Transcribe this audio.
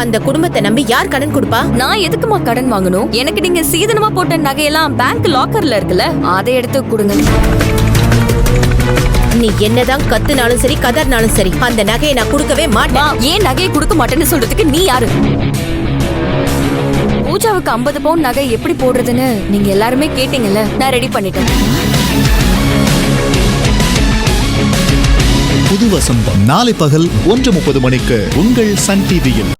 அந்த குடும்பத்தை நம்பி யார் கடன் கொடுப்பா? நான் எதுக்குமா கடன் வாங்கணும்? எனக்கு நீங்க சீதனமா போட்ட நகையெல்லாம் பேங்க் லாக்கர்ல இருக்குல்ல, அதை எடுத்து கொடுங்க. நீ என்னதான் கத்துனாலும் சரி கதர்னாலும் சரி அந்த நகையை நான் கொடுக்கவே மாட்டேன். ஏன் நகையை கொடுக்க மாட்டேன்னு சொல்றதுக்கு நீ யாரு? பூஜாவுக்கு 50 பவுன் நகை எப்படி போடுறதுன்னு நீங்க எல்லாருமே கேட்டீங்கல்ல, நான் ரெடி பண்ணிட்டேன். புது வசந்தம் நாளை பகல் 1:30 மணிக்கு உங்கள் சன் டிவியில்.